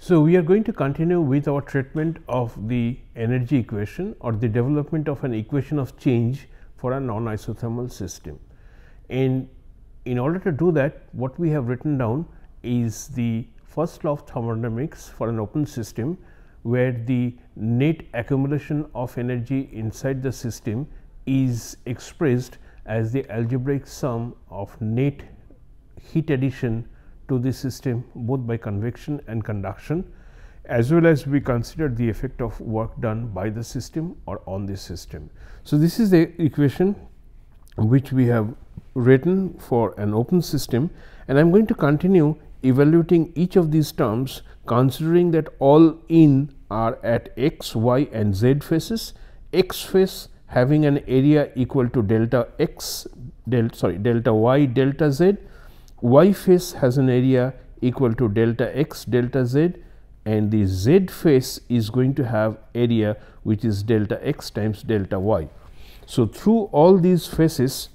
So, we are going to continue with our treatment of the energy equation or the development of an equation of change for a non-isothermal system. And in order to do that, what we have written down is the first law of thermodynamics for an open system, where the net accumulation of energy inside the system is expressed as the algebraic sum of net heat addition to the system both by convection and conduction, as well as we consider the effect of work done by the system or on the system. So, this is the equation which we have written for an open system, and I am going to continue evaluating each of these terms, considering that all in are at x, y and z faces. X face having an area equal to delta x, delta y, delta z. Y face has an area equal to delta x, delta z, and the z face is going to have area which is delta x times delta y. So, through all these faces,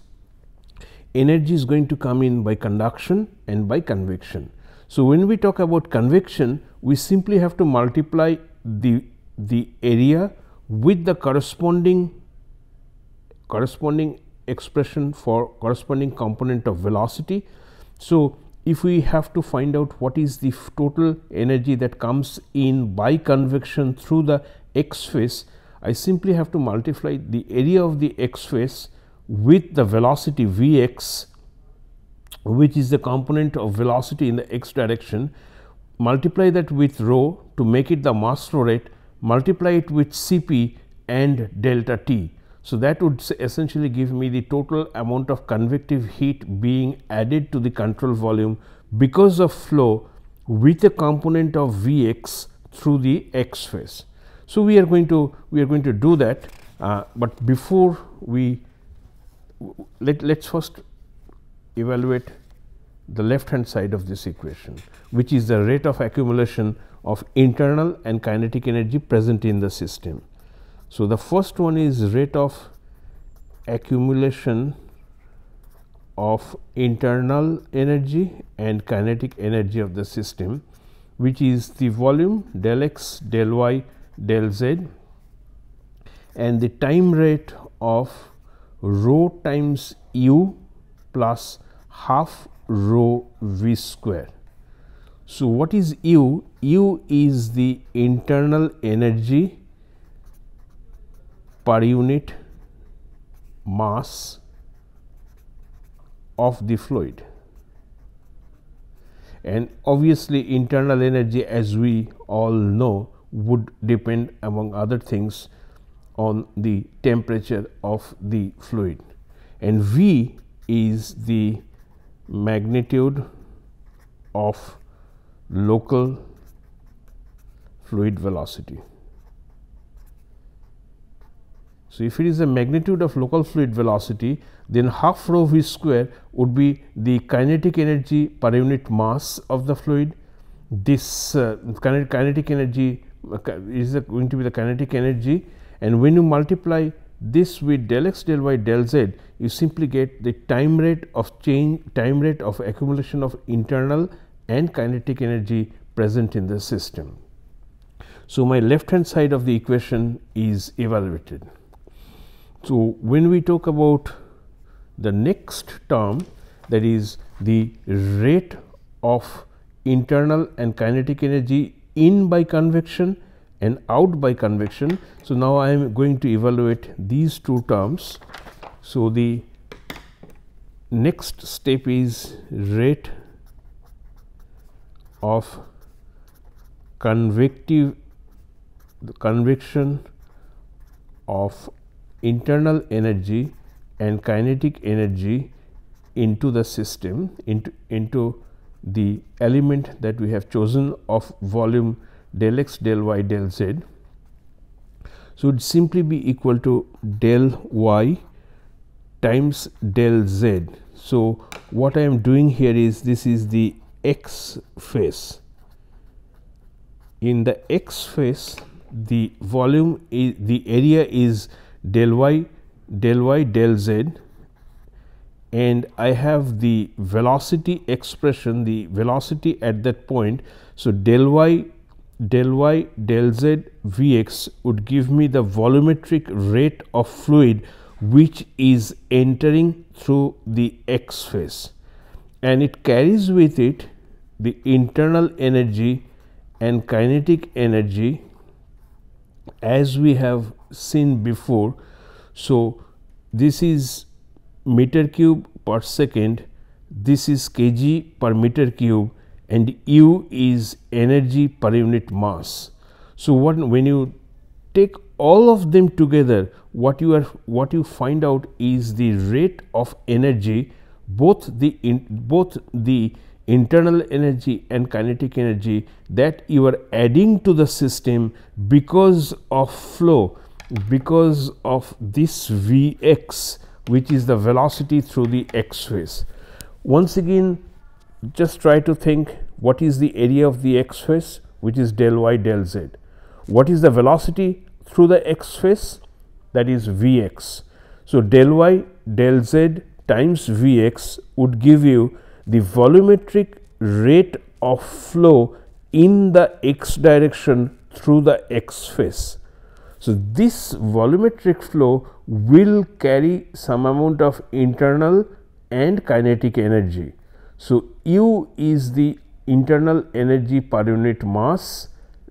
energy is going to come in by conduction and by convection. So, when we talk about convection, we simply have to multiply the area with the corresponding expression for corresponding component of velocity. So, if we have to find out what is the total energy that comes in by convection through the x face, I simply have to multiply the area of the x face with the velocity v x, which is the component of velocity in the x direction, multiply that with rho to make it the mass flow rate, multiply it with Cp and delta T. So, that would essentially give me the total amount of convective heat being added to the control volume because of flow with a component of Vx through the x phase. So, we are going to do that, but before we let's first evaluate the left hand side of this equation, which is the rate of accumulation of internal and kinetic energy present in the system. So, the first one is rate of accumulation of internal energy and kinetic energy of the system, which is the volume del x, del y, del z, and the time rate of rho times u plus half rho v square. So, what is u? U is the internal energy per unit mass of the fluid, and obviously internal energy, as we all know, would depend among other things on the temperature of the fluid, and V is the magnitude of local fluid velocity. So, if it is the magnitude of local fluid velocity, then half rho v square would be the kinetic energy per unit mass of the fluid. This kinetic energy is going to be the kinetic energy, and when you multiply this with del x, del y, del z, you simply get the time rate of change, time rate of accumulation of internal and kinetic energy present in the system. So, my left hand side of the equation is evaluated. So, when we talk about the next term, that is the rate of internal and kinetic energy in by convection and out by convection. So, now I am going to evaluate these two terms. So, the next step is rate of convection of internal energy and kinetic energy into the system, into the element that we have chosen of volume del x, del y, del z. So, it would simply be equal to del y times del z. So, what I am doing here is, this is the x phase. In the x phase, the volume is, the area is del y, del z, and I have the velocity expression, the velocity at that point. So, del y del y del z Vx would give me the volumetric rate of fluid which is entering through the x phase, and it carries with it the internal energy and kinetic energy as we have seen before. So, this is meter cube per second, this is kg per meter cube, and U is energy per unit mass. So, when you take all of them together, what you find out is the rate of energy, both the internal energy and kinetic energy that you are adding to the system because of flow, because of this Vx, which is the velocity through the x phase. Once again, just try to think, what is the area of the x phase, which is del y del z. What is the velocity through the x phase? That is Vx. So, del y del z times Vx would give you the volumetric rate of flow in the x direction through the x phase. So, this volumetric flow will carry some amount of internal and kinetic energy. So, U is the internal energy per unit mass,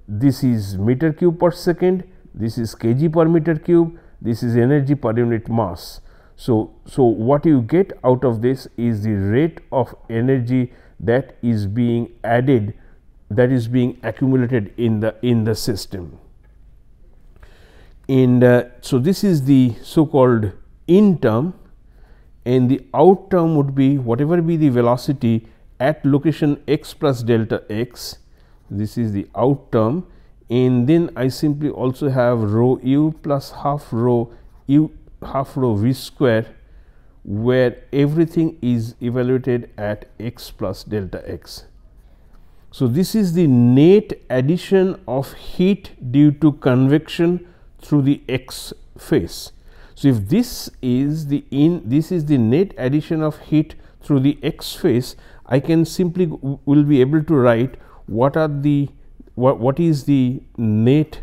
this is meter cube per second, this is kg per meter cube, this is energy per unit mass. So, what you get out of this is the rate of energy that is being added, that is being accumulated in the system. And so, this is the so called in term, and the out term would be whatever be the velocity at location x plus delta x. This is the out term, and then I simply also have rho u plus half rho u half rho v square, where everything is evaluated at x plus delta x. So, this is the net addition of heat due to convection through the x phase. So, if this is the net addition of heat through the x phase, I can simply will be able to write what is the net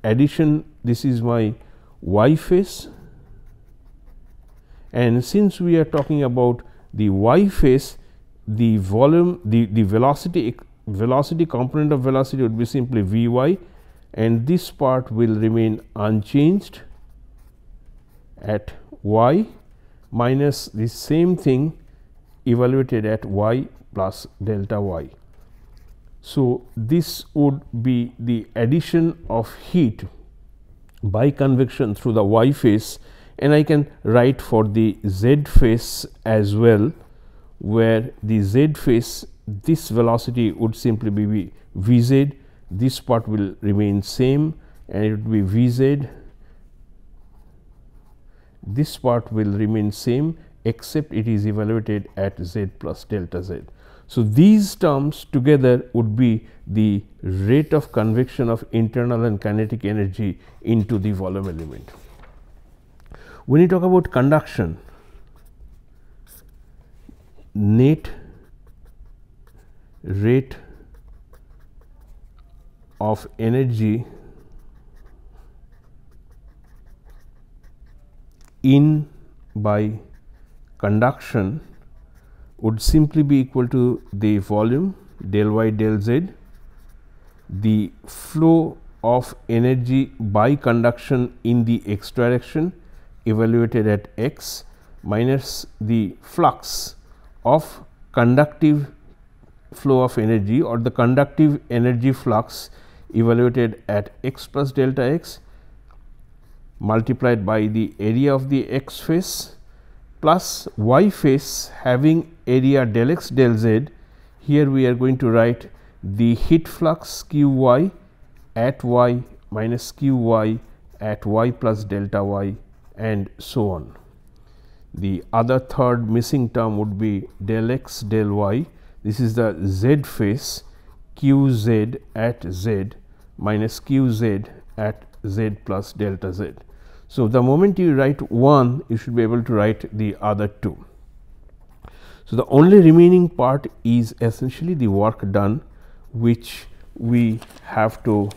addition. This is my y phase, and since we are talking about the y phase, the volume, the velocity component of velocity would be simply Vy, and this part will remain unchanged at y minus the same thing evaluated at y plus delta y. So, this would be the addition of heat by convection through the y phase, and I can write for the z phase as well, where the z phase, this velocity would simply be Vz, this part will remain same and it would be Vz, this part will remain same except it is evaluated at z plus delta z. So, these terms together would be the rate of convection of internal and kinetic energy into the volume element. When you talk about conduction, net rate of energy in by conduction would simply be equal to the volume del y del z, the flow of energy by conduction in the x direction evaluated at x, minus the flux of conductive flow of energy or the conductive energy flux evaluated at x plus delta x, multiplied by the area of the x phase plus y phase having area del x del z. Here we are going to write the heat flux q y at y minus q y at y plus delta y, and so on. The other third missing term would be del x del y. This is the z phase, q z at z minus q z at z plus delta z. So, the moment you write one, you should be able to write the other two. So, the only remaining part is essentially the work done, which we have to,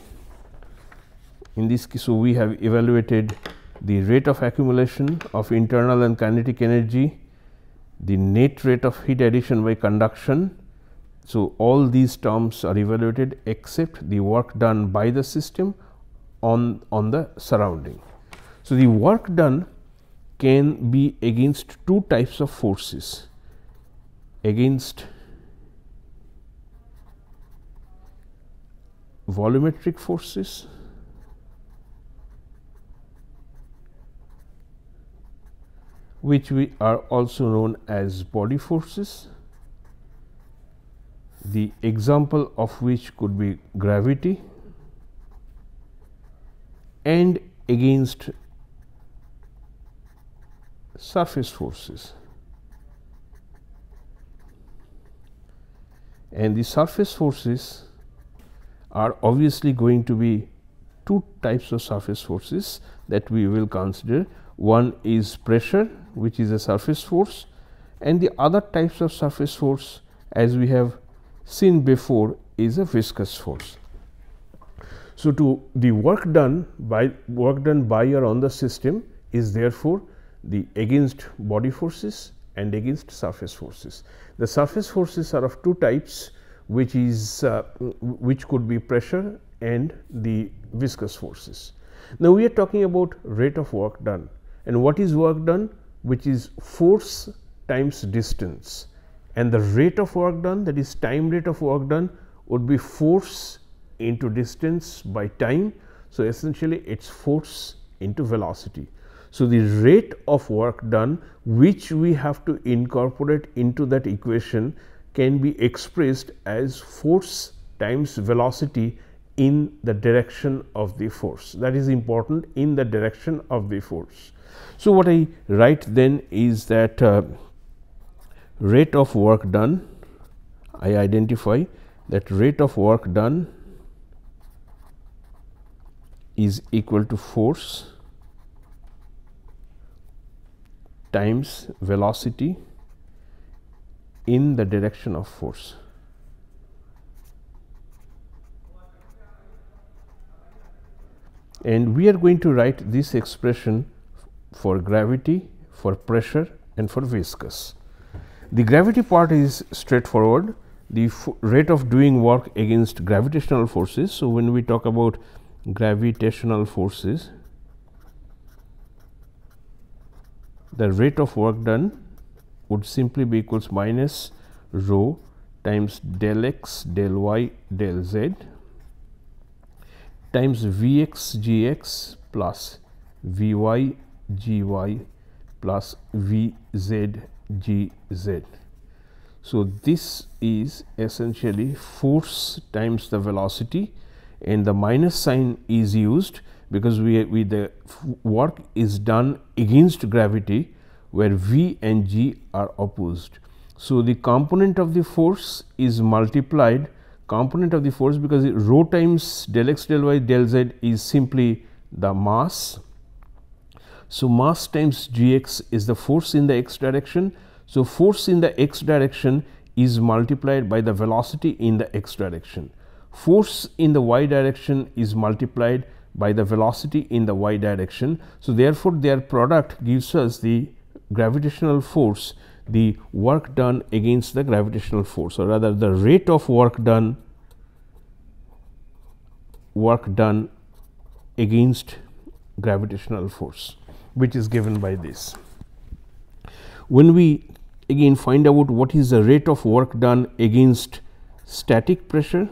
in this case, so we have evaluated the rate of accumulation of internal and kinetic energy, the net rate of heat addition by conduction. So, all these terms are evaluated except the work done by the system on the surrounding. So, the work done can be against two types of forces, against volumetric forces which we are also known as body forces, the example of which could be gravity, and against surface forces. And the surface forces are obviously going to be two types of surface forces that we will consider. One is pressure, which is a surface force, and the other types of surface force, as we have seen before, is a viscous force. So, to the work done by or on the system is therefore the against body forces and against surface forces. The surface forces are of two types, which is which could be pressure and the viscous forces. Now, we are talking about rate of work done, and what is work done, which is force times distance, and the rate of work done, that is time rate of work done, would be force into distance by time. So, essentially it is force into velocity. So, the rate of work done which we have to incorporate into that equation can be expressed as force times velocity in the direction of the force. That is important, in the direction of the force. So, what I write then is that rate of work done, I identify that rate of work done is equal to force times velocity in the direction of force. And we are going to write this expression for gravity, for pressure, and for viscous. The gravity part is straightforward, the rate of doing work against gravitational forces. So, when we talk about gravitational forces, the rate of work done would simply be equals minus rho times del x del y del z times Vx Gx plus Vy Gy plus Vz Gz. So, this is essentially force times the velocity, and the minus sign is used because the work is done against gravity, where V and G are opposed. So, the component of the force is multiplied, component of the force, because rho times del x del y del z is simply the mass. So, mass times Gx is the force in the x direction. So, force in the x direction is multiplied by the velocity in the x direction. Force in the y direction is multiplied by the velocity in the y direction. So, therefore, their product gives us the gravitational force, the work done against the gravitational force, or rather the rate of work done against gravitational force, which is given by this. When we again find out what is the rate of work done against static pressure,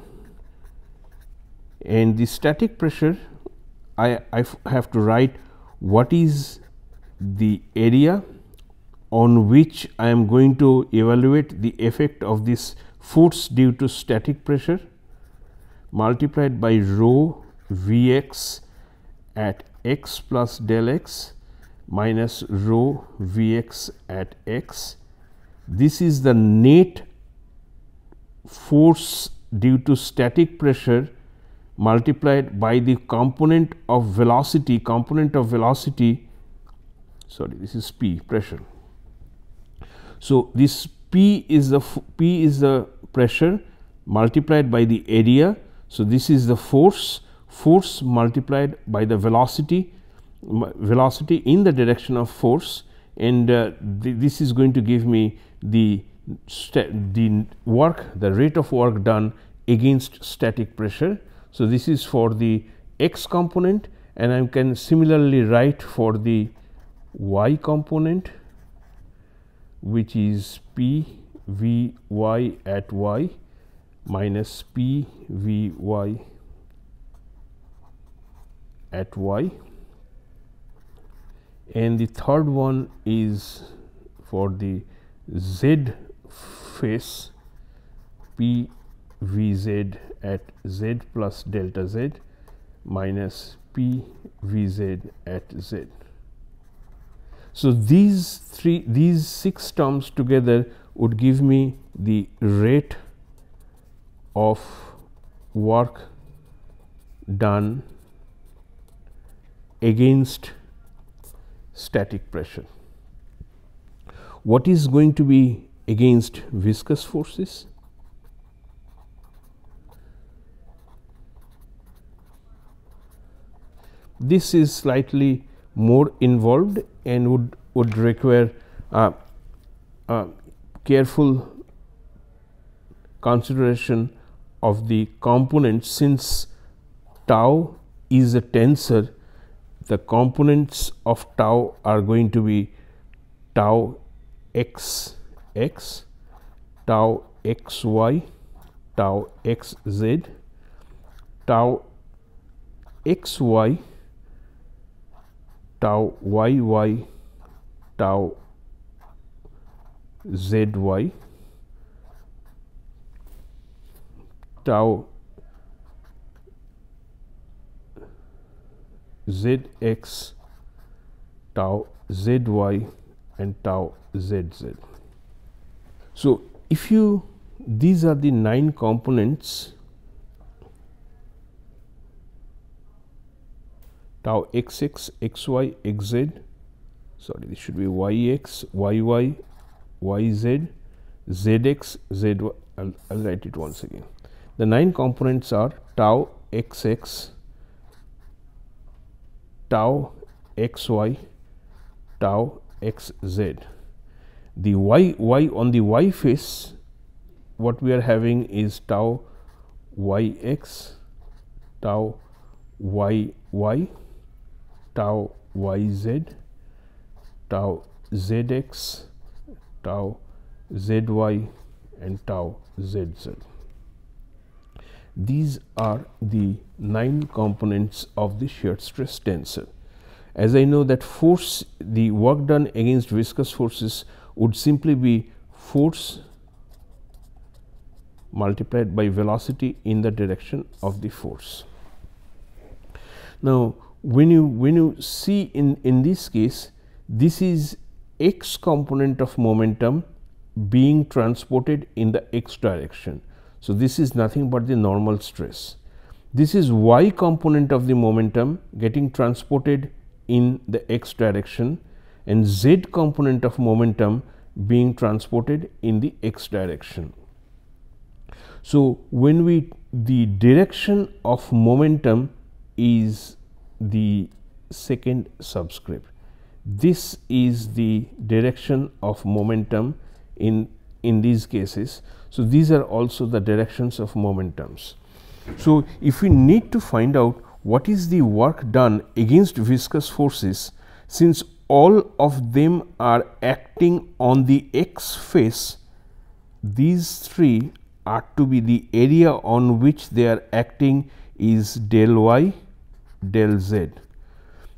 and the static pressure, I have to write what is the area on which I am going to evaluate the effect of this force due to static pressure, multiplied by rho Vx at x plus del x minus rho Vx at x. This is the net force due to static pressure multiplied by the component of velocity, sorry, this is P, pressure. So, this P is the pressure multiplied by the area. So, this is the force multiplied by the velocity in the direction of force, and this is going to give me the rate of work done against static pressure. So, this is for the x component, and I can similarly write for the y component, which is P V y at y minus P V y at y, and the third one is for the z face, P V z at z plus delta z minus P V z at z. So, these 6 terms together would give me the rate of work done against static pressure. What is going to be against viscous forces? This is slightly more involved and would require careful consideration of the components. Since tau is a tensor, the components of tau are going to be tau x x, tau x y, tau x z, tau x y, tau y y, tau z y, tau z x, tau z y, and tau z z. So, if you these are the 9 components, tau x x, x y, x z, sorry, this should be y x, y y, y z, z x, z y. I'll write it once again. The 9 components are tau x x, tau x y, tau x z. The y on the y face, what we are having is tau y x, tau y y, tau y z, tau z x, tau z y, and tau z z. These are the 9 components of the shear stress tensor. As I know that force, the work done against viscous forces would simply be force multiplied by velocity in the direction of the force. Now, when you see in this case, this is x component of momentum being transported in the x direction. So, this is nothing but the normal stress. This is y component of the momentum getting transported in the x direction, and z component of momentum being transported in the x direction. So, when the direction of momentum is the second subscript. This is the direction of momentum in these cases. So, these are also the directions of momentums. So, if we need to find out what is the work done against viscous forces, since all of them are acting on the x face, these 3 are to be the area on which they are acting is del y, del z.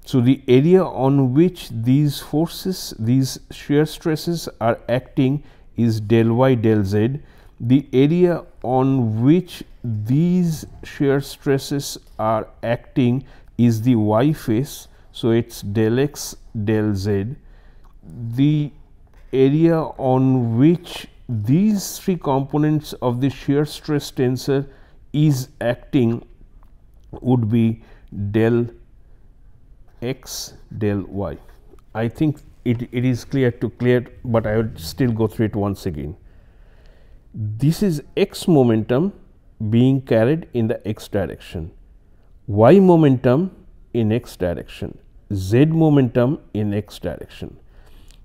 So, the area on which these forces, these shear stresses are acting is del y, del z. The area on which these shear stresses are acting is the y face. So, it is del x, del z. The area on which these 3 components of the shear stress tensor is acting would be del x, del y. I think it is clear, but I would still go through it once again. This is x momentum being carried in the x direction, y momentum in x direction, z momentum in x direction.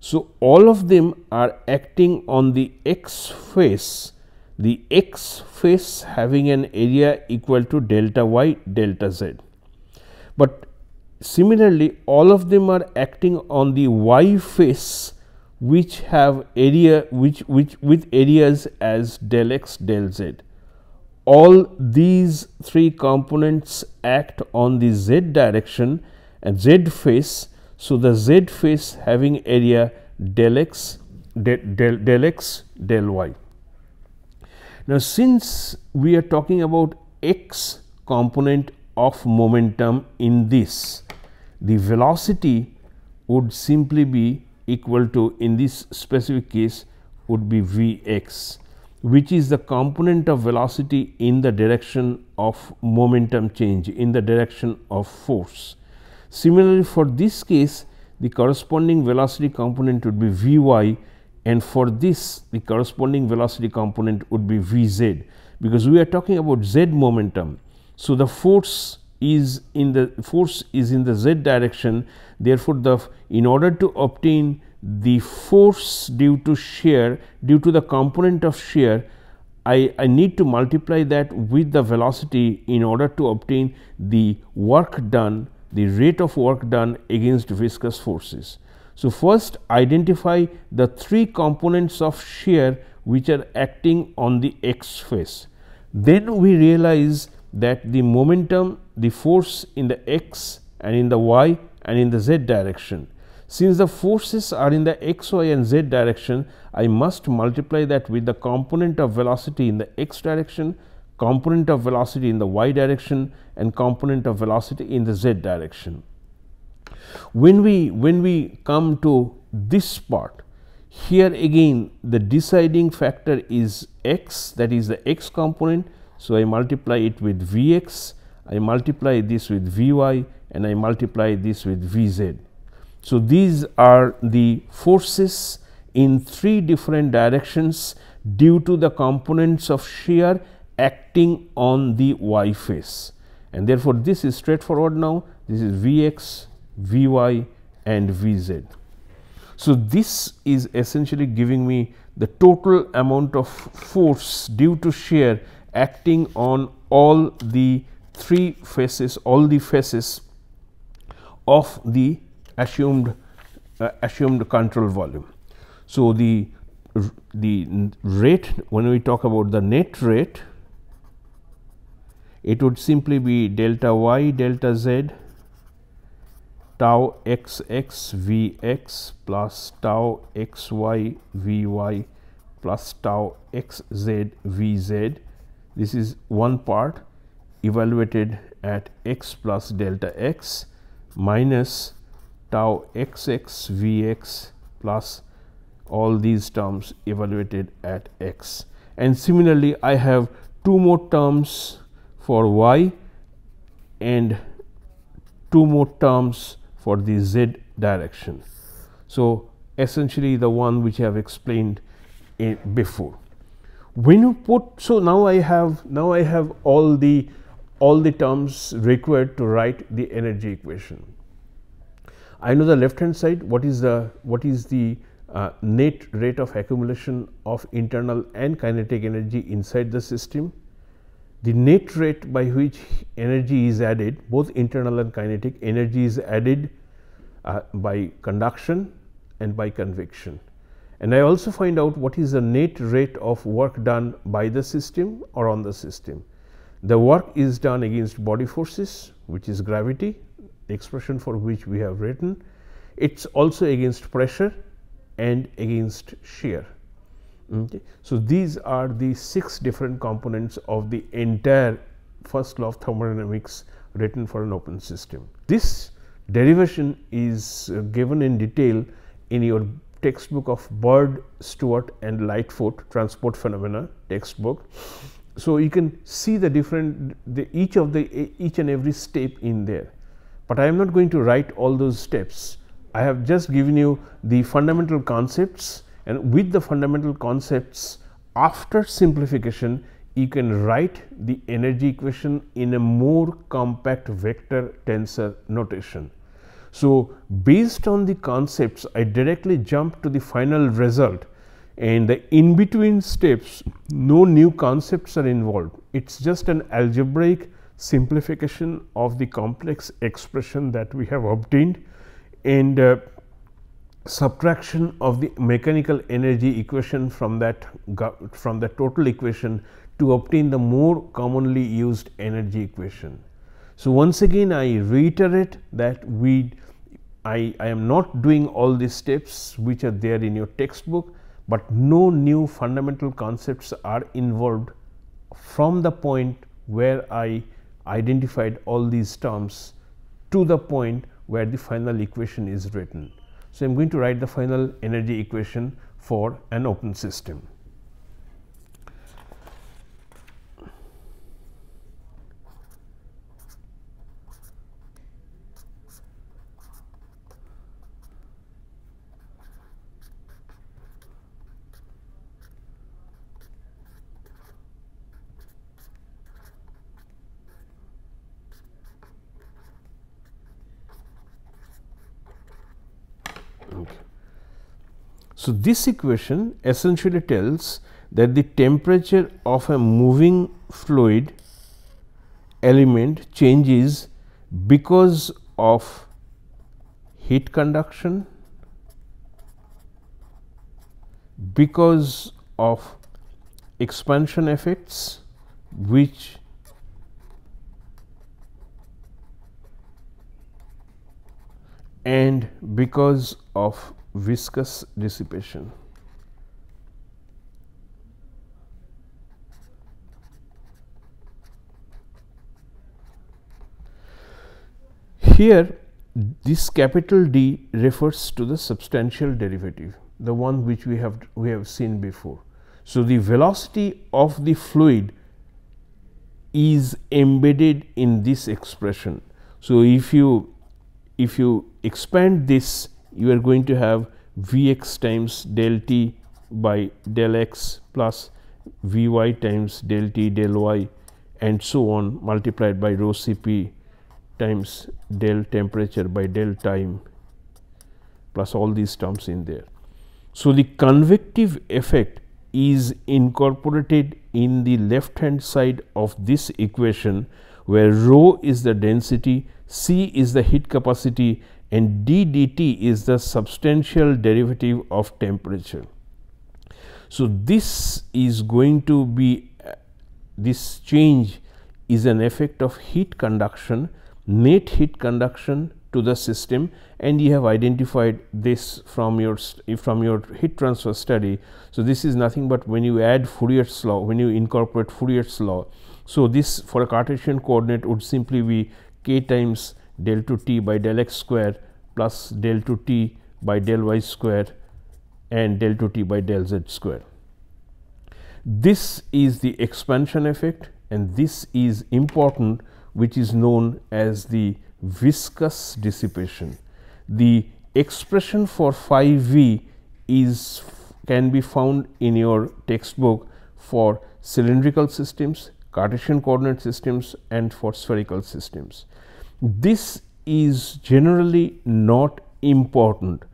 So, all of them are acting on the x face, the x face having an area equal to delta y delta z. But similarly, all of them are acting on the y face, which have area with areas as del x del z. All these three components act on the z direction and z face. So, the z face having area del x del y. Now, since we are talking about x component of momentum in this, the velocity would simply be equal to, in this specific case, would be Vx, which is the component of velocity in the direction of momentum change, in the direction of force. Similarly, for this case, the corresponding velocity component would be Vy, and for this the corresponding velocity component would be Vz, because we are talking about z momentum. So, the force is in the z direction. Therefore, in order to obtain the force due to shear, due to the component of shear, I need to multiply that with the velocity in order to obtain the work done, the rate of work done against viscous forces. So, first identify the three components of shear which are acting on the x face. Then we realize that the momentum, the force in the x and in the y and in the z direction. Since the forces are in the x, y and z direction, I must multiply that with the component of velocity in the x direction, component of velocity in the y direction and component of velocity in the z direction. When we come to this part, here again the deciding factor is x, that is the x component. So, I multiply it with Vx, I multiply this with Vy and I multiply this with Vz. So, these are the forces in three different directions due to the components of shear acting on the y face, and therefore, this is straightforward now. This is Vx, Vy and Vz. So, this is essentially giving me the total amount of force due to shear acting on all the three faces, all the faces of the assumed control volume. So, the rate, when we talk about the net rate, it would simply be delta y delta z tau xx Vx plus tau xy Vy plus tau xz Vz. This is one part evaluated at x plus delta x minus tau xx Vx plus all these terms evaluated at x. And similarly, I have two more terms for y and two more terms for the z direction. So, essentially the one which I have explained before. When you put, so now I have all the terms required to write the energy equation. I know the left hand side, what is the net rate of accumulation of internal and kinetic energy inside the system. The net rate by which energy is added, both internal and kinetic energy is added by conduction and by convection. And I also find out what is the net rate of work done by the system or on the system. The work is done against body forces, which is gravity, the expression for which we have written. It is also against pressure and against shear. Okay. So, these are the 6 different components of the entire first law of thermodynamics written for an open system. This derivation is given in detail in your textbook of Bird, Stewart and Lightfoot transport phenomena textbook. So, you can see the different each and every step in there, but I am not going to write all those steps. I have just given you the fundamental concepts, and with the fundamental concepts, after simplification, you can write the energy equation in a more compact vector tensor notation. So, based on the concepts, I directly jump to the final result, and the in between steps no new concepts are involved. It is just an algebraic simplification of the complex expression that we have obtained, and subtraction of the mechanical energy equation from the total equation to obtain the more commonly used energy equation. So, once again I reiterate that I am not doing all these steps which are there in your textbook, but no new fundamental concepts are involved from the point where I identified all these terms to the point where the final equation is written. So, I am going to write the final energy equation for an open system. So, this equation essentially tells that the temperature of a moving fluid element changes because of heat conduction, because of expansion effects which and because of viscous dissipation. Here this capital D refers to the substantial derivative, the one which we have seen before. So, the velocity of the fluid is embedded in this expression. So, if you expand this, you are going to have Vx times del t by del x plus Vy times del t del y and so on, multiplied by rho Cp times del temperature by del time, plus all these terms in there. So, the convective effect is incorporated in the left hand side of this equation, where rho is the density, C is the heat capacity, and d dt is the substantial derivative of temperature. So, this is going to be this change is an effect of heat conduction, net heat conduction to the system, and you have identified this from your heat transfer study. So, this is nothing but when you add Fourier's law, when you incorporate Fourier's law. So, this for a Cartesian coordinate would simply be k times del to t by del x square plus del to t by del y square and del to t by del z square. This is the expansion effect, and this is important, which is known as the viscous dissipation. The expression for phi v can be found in your textbook for cylindrical systems, Cartesian coordinate systems, and for spherical systems. This is generally not important.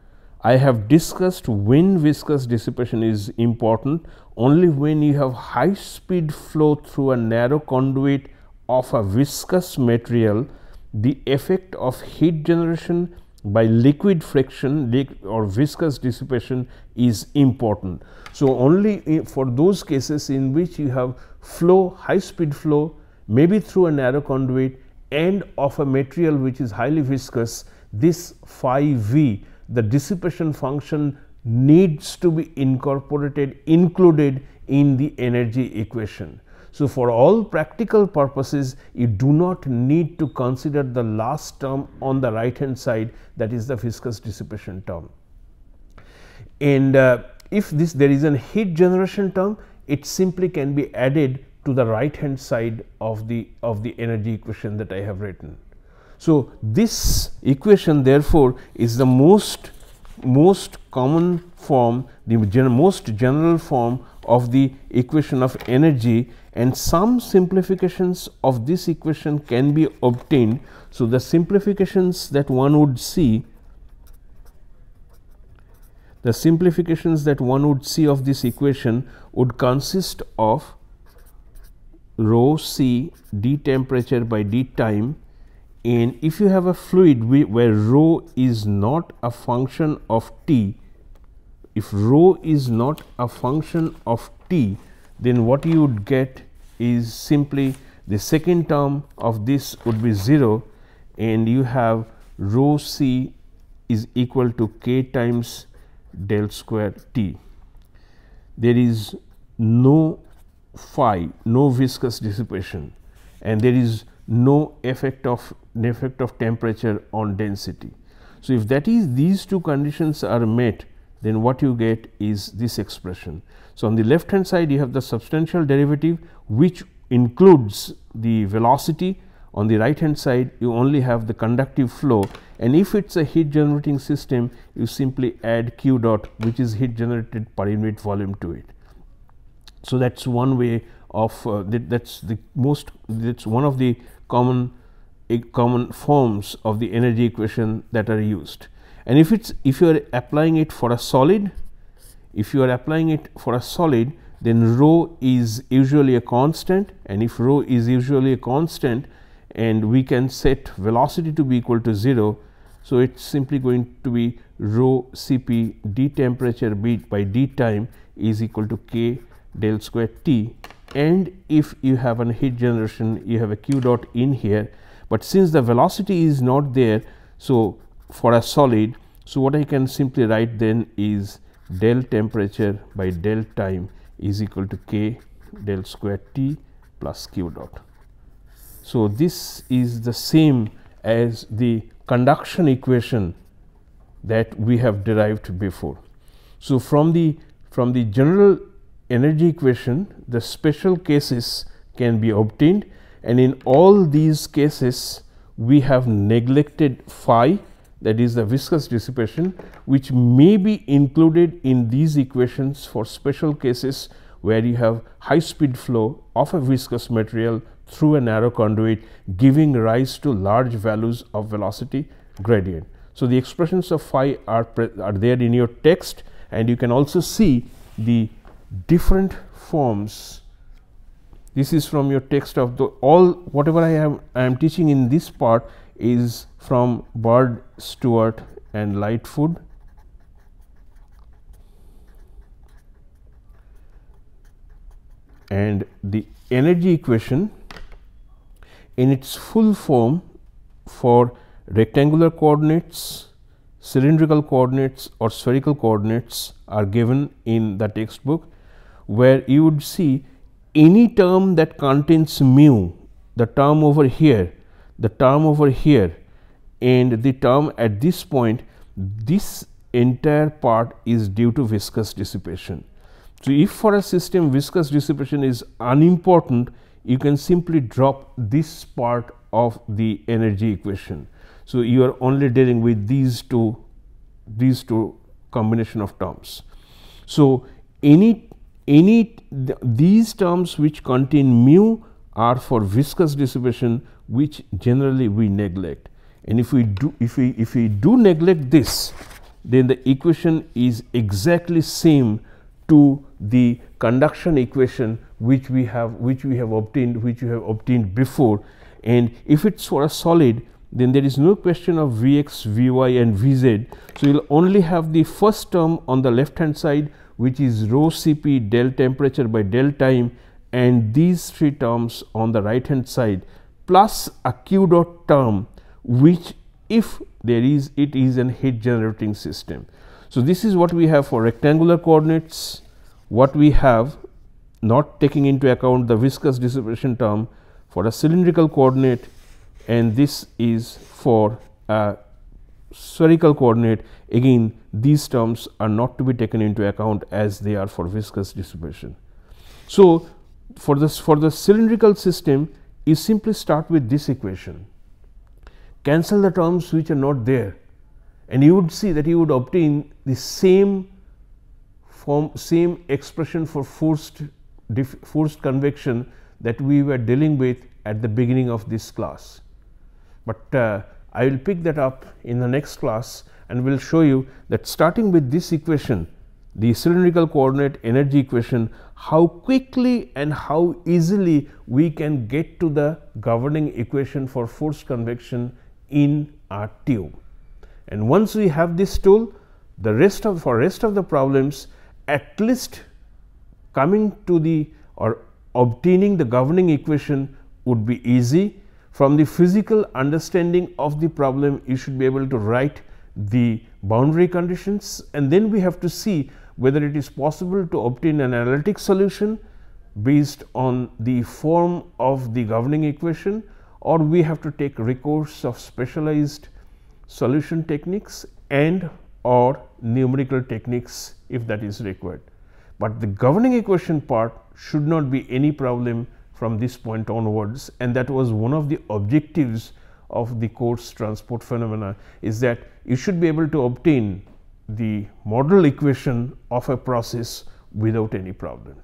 I have discussed when viscous dissipation is important only when you have high speed flow through a narrow conduit of a viscous material. The effect of heat generation by liquid friction or viscous dissipation is important. So, only for those cases in which you have flow, high speed flow, maybe through a narrow conduit and of a material which is highly viscous, this phi v, the dissipation function, needs to be included in the energy equation. So, for all practical purposes, you do not need to consider the last term on the right hand side, that is the viscous dissipation term. And if there is a heat generation term, it simply can be added to the right hand side of the energy equation that I have written. So, this equation therefore is the most common form, the most general form of the equation of energy, and some simplifications of this equation can be obtained. So, the simplifications that one would see, of this equation would consist of rho c d temperature by d time, and if you have a fluid where rho is not a function of t, if rho is not a function of t, then what you would get is simply the second term of this would be 0, and you have rho c is equal to k times del square t. There is no phi, no viscous dissipation, and there is no effect of temperature on density. So, if that is these two conditions are met, then what you get is this expression. So, on the left hand side you have the substantial derivative which includes the velocity. On the right hand side you only have the conductive flow, and if it is a heat generating system, you simply add q dot, which is heat generated per unit volume, to it. So, that is one way of that is one of the common forms of the energy equation that are used. And if you are applying it for a solid, then rho is usually a constant, and if rho is usually a constant and we can set velocity to be equal to 0, so it is simply going to be rho Cp d temperature by d time is equal to k del square t, and if you have a heat generation, you have a q dot in here, but since the velocity is not there, so for a solid, so what I can simply write then is del temperature by del time is equal to k del square t plus q dot. So, this is the same as the conduction equation that we have derived before. So, from the general energy equation, the special cases can be obtained, and in all these cases we have neglected phi, that is the viscous dissipation, which may be included in these equations for special cases where you have high speed flow of a viscous material through a narrow conduit, giving rise to large values of velocity gradient. So, the expressions of phi are there in your text, and you can also see the different forms. This is from your text of whatever I am teaching in this part is from Bird, Stewart and Lightfoot. And the energy equation in its full form for rectangular coordinates, cylindrical coordinates or spherical coordinates are given in the textbook, where you would see any term that contains mu, the term over here, the term over here, and the term at this point, this entire part is due to viscous dissipation. So, if for a system viscous dissipation is unimportant, you can simply drop this part of the energy equation. So, you are only dealing with these two combination of terms. So, these terms which contain mu are for viscous dissipation, which generally we neglect, and if we do neglect this, then the equation is exactly same to the conduction equation which we have obtained before. And if it is for a solid, then there is no question of Vx, Vy and Vz. So, you will only have the first term on the left hand side, which is rho Cp del temperature by del time, and these three terms on the right hand side, plus a q dot term, which if there is, it is an heat generating system. So, this is what we have for rectangular coordinates, what we have not taking into account the viscous dissipation term for a cylindrical coordinate, and this is for a spherical coordinate. Again, these terms are not to be taken into account as they are for viscous dissipation. So, for the cylindrical system, you simply start with this equation, cancel the terms which are not there, and you would see that you would obtain the same same expression for forced convection that we were dealing with at the beginning of this class. But I will pick that up in the next class and will show you that starting with this equation, the cylindrical coordinate energy equation, how quickly and how easily we can get to the governing equation for forced convection in our tube. And once we have this tool, the rest of the problems, at least coming to the or obtaining the governing equation would be easy. From the physical understanding of the problem, you should be able to write the boundary conditions, and then we have to see whether it is possible to obtain an analytic solution based on the form of the governing equation, or we have to take recourse of specialized solution techniques and or numerical techniques if that is required. But the governing equation part should not be any problem from this point onwards, and that was one of the objectives of the course transport phenomena, is that you should be able to obtain the model equation of a process without any problem.